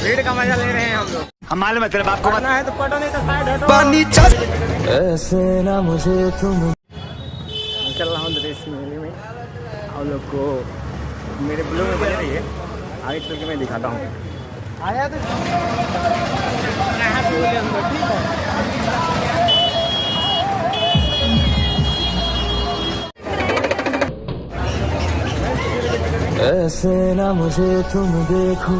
भीड़ का मजा ले रहे हैं हम लोग। हम मालूम है तेरे बाप को पढ़ना है तो पढ़ो, नहीं तो साइड हटो। ऐसे ना मुझे तुम। चल रहा हूँ दृश्य मेले में, आप लोग को मेरे ब्लॉग में बने रहिए, आगे चल के मैं दिखाता हूँ। आया तो ऐसे ना मुझे तुम देखो,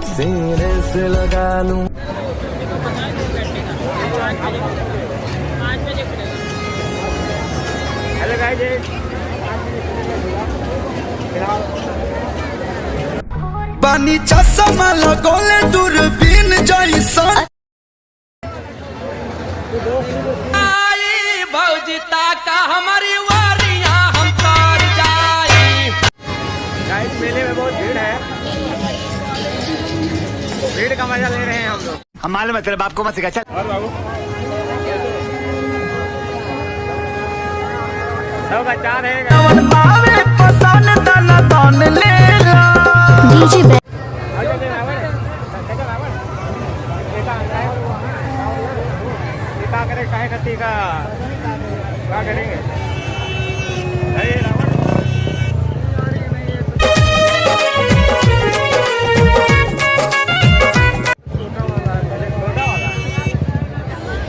सीने से लगा लूं। हेलो गाइस, पानी चश्मा लगोले दूरबीन जैसन भौजी ताका हमारी वारियां हम कर जाई। गाइस मेले में बहुत भीड़ है, भीड़ का मजा ले रहे हैं हम लोग। हम मालूम है तेरे बाप को मत सिखा। चल और बाबू सब अच्छा रहेगा। क्या करेंगे? अरे रावण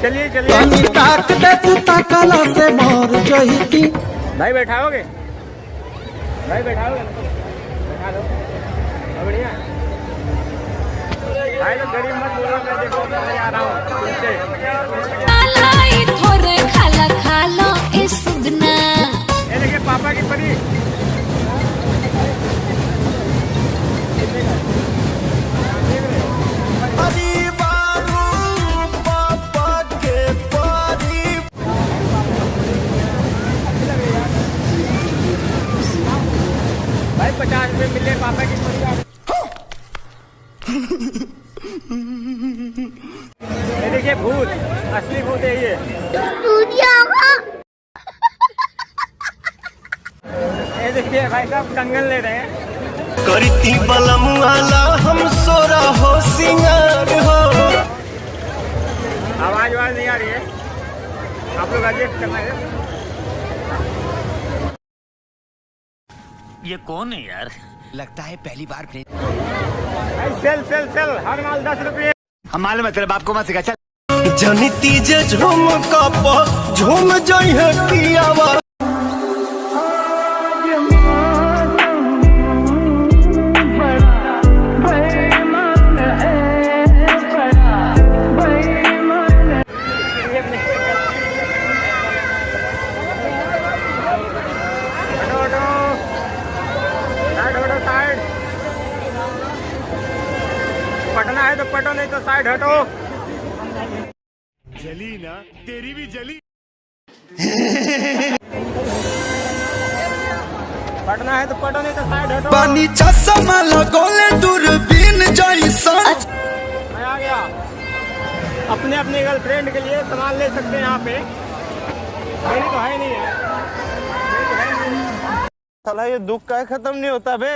चलिए चलिए भाई बैठाओगे, भाई बैठाओगे, बैठा दो। बढ़िया भाई, तो गरीब मत बोलो, मैं देखो मैं आ रहा हूँ तुमसे। ये देखिए पापा की परी, भाई 50 रुपये मिले पापा की परी। ये देखिए भूत, असली भूत है ये। ये देखिए भाई साहब कंगन ले रहे हैं। करती बलम वाला हम सोरा हो सिंगार हो। आवाज नहीं आ रही है, आप लोग एडजस्ट करना है। ये कौन है यार? लगता है पहली बार भाई सेल हर माल 10 रुपये। हम मालूम है तेरे बाप को मत सिखा। चल जनती जे झूम कप झूम जाई है कियावा। पढ़ना है तो पढ़ो, नहीं तो साइड हटो। जली ना, तेरी भी जली। पढ़ना है तो पढ़ो, नहीं तो साइड हटो। पानी चश्मा लगोले दूरबीन जैसन। मैं आ गया। अपने गर्लफ्रेंड के लिए सामान ले सकते हैं यहाँ पे, मेरी तो है नहीं है। साला ये दुख का खत्म नहीं होता बे।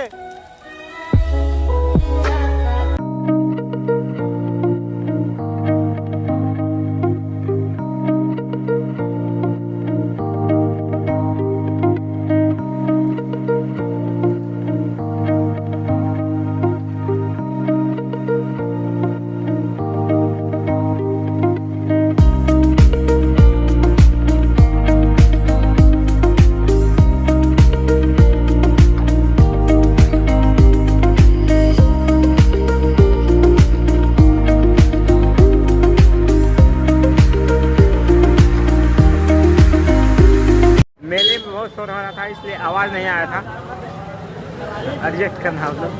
शोर हो रहा था इसलिए आवाज नहीं आया था, एडजस्ट करना हम लोग।